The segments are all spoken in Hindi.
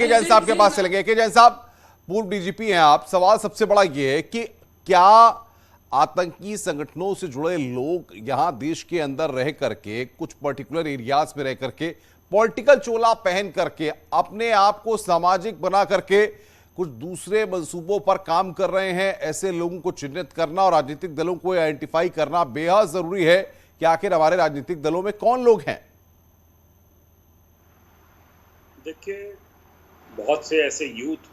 के जैन साहब के पास चलेंगे। के जैन साहब, पूर्व डीजीपी हैं आप। सवाल सबसे बड़ा यह है कि क्या आतंकी संगठनों से जुड़े लोग यहां देश के अंदर रह करके, कुछ पर्टिकुलर एरियाज में रह करके, पॉलिटिकल चोला पहन करके, अपने आप को सामाजिक बना करके कुछ दूसरे मंसूबों पर काम कर रहे हैं? ऐसे लोगों को चिन्हित करना और राजनीतिक दलों को आइडेंटिफाई करना बेहद जरूरी है कि आखिर हमारे राजनीतिक दलों में कौन लोग हैं। देखिए, बहुत से ऐसे यूथ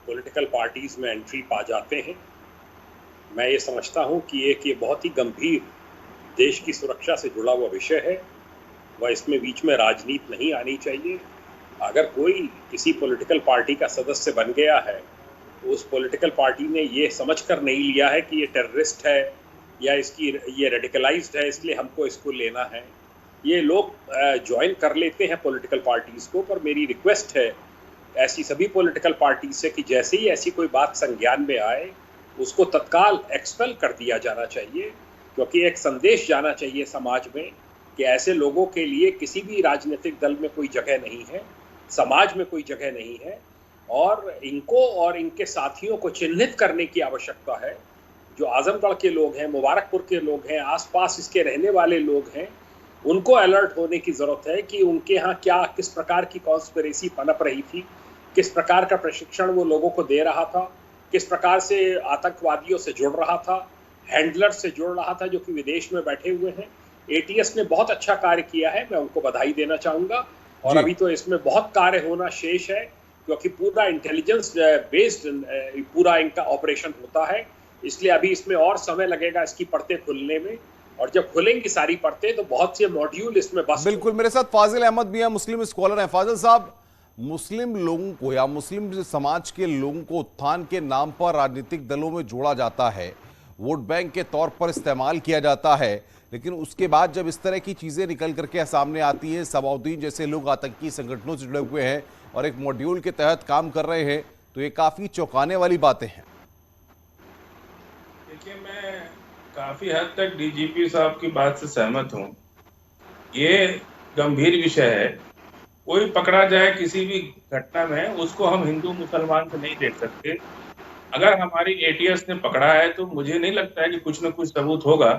पॉलिटिकल पार्टीज में एंट्री पा जाते हैं। मैं ये समझता हूँ कि ये बहुत ही गंभीर देश की सुरक्षा से जुड़ा हुआ विषय है। वह इसमें बीच में राजनीति नहीं आनी चाहिए। अगर कोई किसी पॉलिटिकल पार्टी का सदस्य बन गया है तो उस पॉलिटिकल पार्टी ने ये समझकर नहीं लिया है कि ये टेररिस्ट है या ये रेडिकलाइज्ड है, इसलिए हमको इसको लेना है। ये लोग ज्वाइन कर लेते हैं पॉलिटिकल पार्टीज़ को, पर मेरी रिक्वेस्ट है ऐसी सभी पॉलिटिकल पार्टी से कि जैसे ही ऐसी कोई बात संज्ञान में आए उसको तत्काल एक्सपेल कर दिया जाना चाहिए, क्योंकि एक संदेश जाना चाहिए समाज में कि ऐसे लोगों के लिए किसी भी राजनीतिक दल में कोई जगह नहीं है, समाज में कोई जगह नहीं है, और इनको और इनके साथियों को चिन्हित करने की आवश्यकता है। जो आजमगढ़ के लोग हैं, मुबारकपुर के लोग हैं, आसपास इसके रहने वाले लोग हैं, उनको अलर्ट होने की ज़रूरत है कि उनके यहाँ क्या किस प्रकार की कॉन्स्पिरेसी पनप रही थी, किस प्रकार का प्रशिक्षण वो लोगों को दे रहा था, किस प्रकार से आतंकवादियों से जुड़ रहा था, हैंडलर से जुड़ रहा था जो कि विदेश में बैठे हुए हैं। एटीएस ने बहुत अच्छा कार्य किया है, मैं उनको बधाई देना चाहूँगा। और अभी तो इसमें बहुत कार्य होना शेष है, क्योंकि पूरा इंटेलिजेंस बेस्ड पूरा इनका ऑपरेशन होता है, इसलिए अभी इसमें और समय लगेगा इसकी परतें खुलने में। और जब खुलेंगी सारी परतें तो बहुत से मॉड्यूल इसमें बस। बिल्कुल, मेरे साथ फाजिल अहमद भी हैं, मुस्लिम स्कॉलर हैं। फाजिल साहब, मुस्लिम लोगों को या मुस्लिम समाज के लोगों को उत्थान के नाम पर राजनीतिक दलों में जोड़ा जाता है, वोट बैंक के तौर पर इस्तेमाल किया जाता है, लेकिन उसके बाद जब इस तरह की चीजें निकल करके सामने आती हैं, सबाउद्दीन जैसे लोग आतंकी संगठनों से जुड़े हुए हैं और एक मॉड्यूल के तहत काम कर रहे हैं, तो ये काफी चौंकाने वाली बातें हैं। देखिए, मैं काफी हद तक डीजीपी साहब की बात से सहमत हूँ। ये गंभीर विषय है। कोई पकड़ा जाए किसी भी घटना में, उसको हम हिंदू मुसलमान से नहीं देख सकते। अगर हमारी एटीएस ने पकड़ा है तो मुझे नहीं लगता है कि कुछ न कुछ सबूत होगा।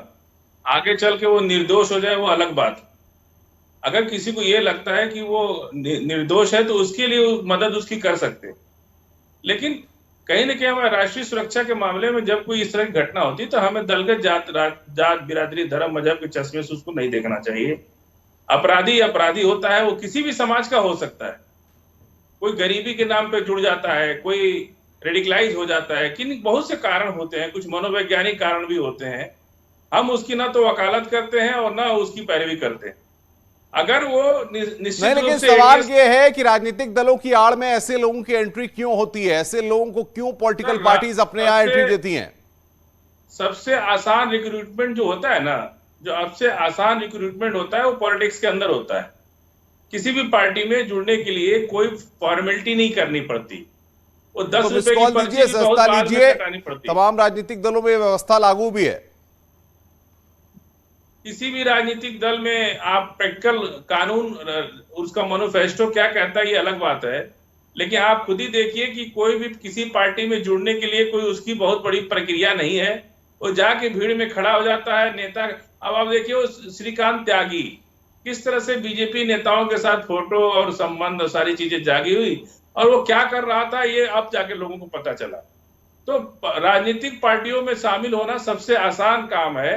आगे चल के वो निर्दोष हो जाए वो अलग बात। अगर किसी को ये लगता है कि वो निर्दोष है तो उसके लिए मदद उसकी कर सकते, लेकिन कहीं ना कहीं हमारे राष्ट्रीय सुरक्षा के मामले में जब कोई इस तरह की घटना होती है तो हमें दलगत जात बिरादरी धर्म मजहब के चश्मे से उसको नहीं देखना चाहिए। अपराधी अपराधी होता है, वो किसी भी समाज का हो सकता है। कोई गरीबी के नाम पे जुड़ जाता है, कोई रेडिकलाइज हो जाता है, किन बहुत से कारण होते हैं, कुछ मनोवैज्ञानिक कारण भी होते हैं। हम उसकी ना तो वकालत करते हैं और ना उसकी पैरवी करते हैं। अगर वो निश्चित नहीं, लेकिन सवाल ये है कि राजनीतिक दलों की आड़ में ऐसे लोगों की एंट्री क्यों होती है? ऐसे लोगों को क्यों पॉलिटिकल पार्टीज अपने यहाँ एंट्री देती हैं? सबसे आसान रिक्रूटमेंट जो होता है ना, जो सबसे आसान रिक्रूटमेंट होता है वो पॉलिटिक्स के अंदर होता है। किसी भी पार्टी में जुड़ने के लिए कोई फॉर्मेलिटी नहीं करनी पड़ती। वो 10 रुपए की पर्ची भी बहुत बाद में कटानी पड़ती। तमाम राजनीतिक दलों में व्यवस्था लागू भी है। किसी भी राजनीतिक दल में आप प्रैक्टिकल कानून, उसका मैनिफेस्टो क्या कहता है ये अलग बात है, लेकिन आप खुद ही देखिए कि कोई भी किसी पार्टी में जुड़ने के लिए कोई उसकी बहुत बड़ी प्रक्रिया नहीं है। वो जाके भीड़ में खड़ा हो जाता है नेता। अब आप देखिए वो श्रीकांत त्यागी किस तरह से बीजेपी नेताओं के साथ फोटो और संबंध और सारी चीजें जागी हुई, और वो क्या कर रहा था ये अब जाके लोगों को पता चला। तो राजनीतिक पार्टियों में शामिल होना सबसे आसान काम है।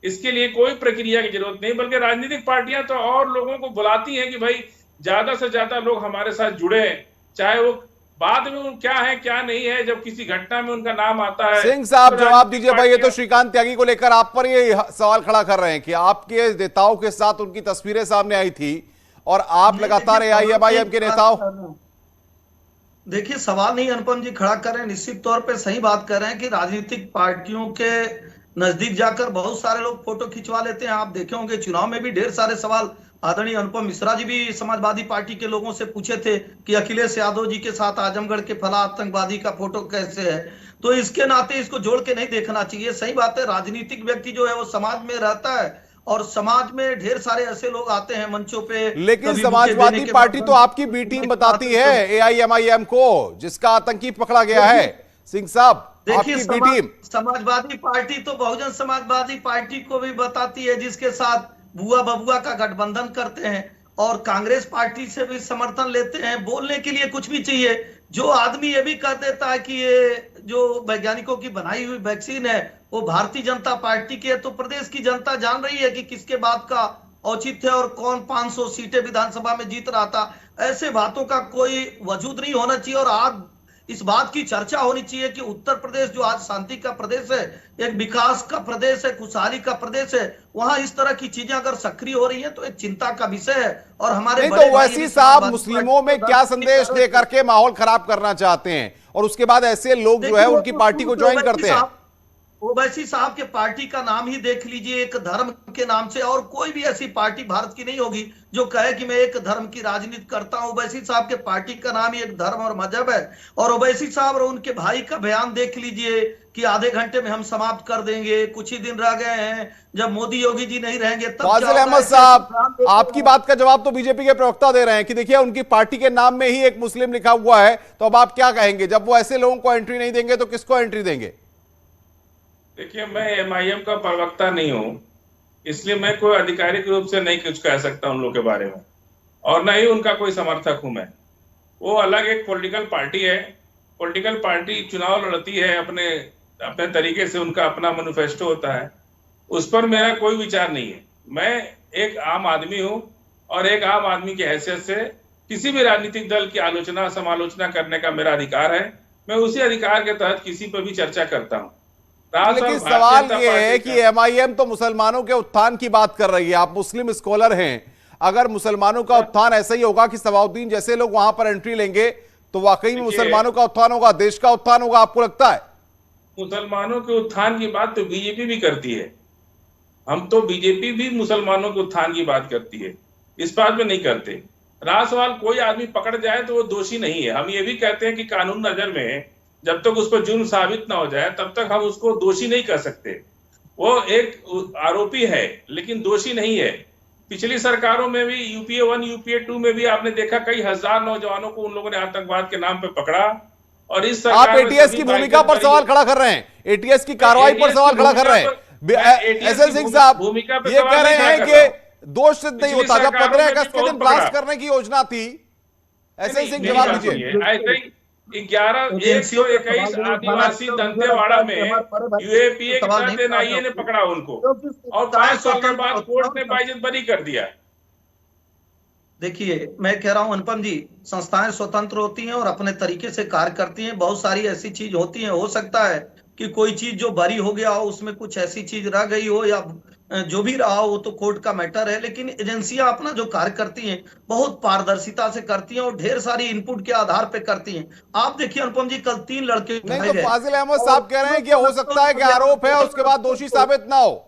इसके लिए कोई प्रक्रिया की जरूरत नहीं, बल्कि राजनीतिक पार्टियां तो और लोगों को बुलाती हैं कि भाई ज्यादा से ज्यादा लोग हमारे साथ जुड़े, चाहे वो बाद में वो क्या है क्या नहीं है, जब किसी घटना में उनका नाम आता है। सिंह साहब तो जवाब दीजिए भाई, ये तो श्रीकांत त्यागी को लेकर आप पर ये सवाल खड़ा कर रहे हैं कि आपके नेताओं के साथ उनकी तस्वीरें सामने आई थी और आप लगातार AIMIM के नेताओं। देखिए, सवाल नहीं अनुपम जी खड़ा कर रहे हैं, निश्चित तौर पे सही बात कर रहे हैं कि राजनीतिक पार्टियों के नजदीक जाकर बहुत सारे लोग फोटो खिंचवा लेते हैं। आप देखे होंगे चुनाव में भी ढेर सारे सवाल आदरणीय अनुपम मिश्रा जी भी समाजवादी पार्टी के लोगों से पूछे थे कि अखिलेश यादव जी के साथ आजमगढ़ के फला आतंकवादी का फोटो कैसे है। तो इसके नाते इसको जोड़ के नहीं देखना चाहिए। सही बात है, राजनीतिक व्यक्ति जो है वो समाज में रहता है और समाज में ढेर सारे ऐसे लोग आते हैं मंचों पे। लेकिन कभी समाजवादी देने के पार्टी बाद तो आपकी बी टीम बताती है एआईएमआईएम को, जिसका आतंकी पकड़ा गया है। सिंह साहब, देखिए, आपकी बी टीम समाजवादी पार्टी तो बहुजन समाजवादी पार्टी को भी बताती है, जिसके साथ बुआ बबुआ का गठबंधन करते हैं, और कांग्रेस पार्टी से भी समर्थन लेते हैं। बोलने के लिए कुछ भी चाहिए। जो आदमी ये भी कह देता है कि ये जो वैज्ञानिकों की बनाई हुई वैक्सीन है वो भारतीय जनता पार्टी की है, तो प्रदेश की जनता जान रही है कि किसके बात का औचित्य है और कौन 500 सीटें विधानसभा में जीत रहा था। ऐसे बातों का कोई वजूद नहीं होना चाहिए। और आज इस बात की चर्चा होनी चाहिए कि उत्तर प्रदेश जो आज शांति का प्रदेश है, एक विकास का प्रदेश है, खुशहाली का प्रदेश है, वहां इस तरह की चीजें अगर सक्रिय हो रही है तो एक चिंता का विषय है। और हमारे नहीं बड़े तो वैसी साहब मुस्लिमों में क्या संदेश दे करके माहौल खराब करना चाहते हैं, और उसके बाद ऐसे लोग जो है उनकी पार्टी को ज्वाइन करते हैं। ओवैसी साहब के पार्टी का नाम ही देख लीजिए, एक धर्म के नाम से। और कोई भी ऐसी पार्टी भारत की नहीं होगी जो कहे कि मैं एक धर्म की राजनीति करता हूं। ओवैसी साहब के पार्टी का नाम ही एक धर्म और मजहब है। और ओवैसी साहब और उनके भाई का बयान देख लीजिए कि आधे घंटे में हम समाप्त कर देंगे, कुछ ही दिन रह गए हैं, जब मोदी योगी जी नहीं रहेंगे तब। फाजिल अहमद साहब, आपकी बात का जवाब तो बीजेपी के प्रवक्ता दे रहे हैं कि देखिए उनकी पार्टी के नाम में ही एक मुस्लिम लिखा हुआ है, तो अब आप क्या कहेंगे? जब वो ऐसे लोगों को एंट्री नहीं देंगे तो किसको एंट्री देंगे? देखिए, मैं एमआईएम का प्रवक्ता नहीं हूं, इसलिए मैं कोई आधिकारिक रूप से नहीं कुछ कह सकता उन लोगों के बारे में, और ना ही उनका कोई समर्थक हूं मैं। वो अलग एक पॉलिटिकल पार्टी है। पॉलिटिकल पार्टी चुनाव लड़ती है अपने अपने तरीके से, उनका अपना मैनिफेस्टो होता है, उस पर मेरा कोई विचार नहीं है। मैं एक आम आदमी हूं और एक आम आदमी की हैसियत से किसी भी राजनीतिक दल की आलोचना समालोचना करने का मेरा अधिकार है। मैं उसी अधिकार के तहत किसी पर भी चर्चा करता हूं। लेकिन सवाल ये है कि एमआईएम तो मुसलमानों के उत्थान की बात कर रही है, आप मुस्लिम स्कॉलर हैं। अगर मुसलमानों का उत्थान ऐसा ही होगा कि सवाउद्दीन जैसे लोग वहां पर एंट्री लेंगे तो वाकई में मुसलमानों का उत्थान होगा, देश का उत्थान होगा, आपको लगता है? मुसलमानों के उत्थान की बात तो बीजेपी भी करती है। हम तो बीजेपी भी मुसलमानों के उत्थान की बात करती है, इस बात में नहीं करते। रहा सवाल कोई आदमी पकड़ जाए तो वो दोषी नहीं है। हम ये भी कहते हैं कि कानून नजर में जब तक उस पर जुर्म साबित ना हो जाए तब तक हम उसको दोषी नहीं कर सकते। वो एक आरोपी है लेकिन दोषी नहीं है। पिछली सरकारों में भी यूपीए 1 यूपीए 2 में भी आपने देखा कई हजार नौजवानों को उन लोगों ने आतंकवाद के नाम पे पकड़ा। और इस सरकार आप एटीएस की भूमिका पर सवाल खड़ा कर रहे हैं, एटीएस की कार्रवाई पर सवाल खड़ा कर रहे हैं। एसएल सिंह साहब ये कह रहे हैं कि दोष सिद्ध नहीं होता। जब 15 अगस्त के दिन ब्लास्ट करने की योजना थी, एसएल सिंह जवाब दीजिए। ऐसे ही 121 आदिवासी दंतेवाड़ा में यूएपीए के तहत एनआईए ने पकड़ा उनको, और 5 साल के बाद कोर्ट ने बाइज्जत बरी कर दिया। देखिए, मैं कह रहा हूं अनुपम जी, संस्थाएं स्वतंत्र होती हैं और अपने तरीके से कार्य करती हैं। बहुत सारी ऐसी चीज होती हैं, हो सकता है कि कोई चीज जो बरी हो गया हो उसमें कुछ ऐसी चीज रह गई हो, या जो भी रहा हो वो तो कोर्ट का मैटर है। लेकिन एजेंसियां अपना जो कार्य करती हैं बहुत पारदर्शिता से करती हैं और ढेर सारी इनपुट के आधार पे करती हैं। आप देखिए अनुपम जी, कल 3 लड़के नहीं तो फाजिल अहमद साहब कह रहे हैं कि हो सकता है कि आरोप है उसके बाद दोषी साबित ना हो।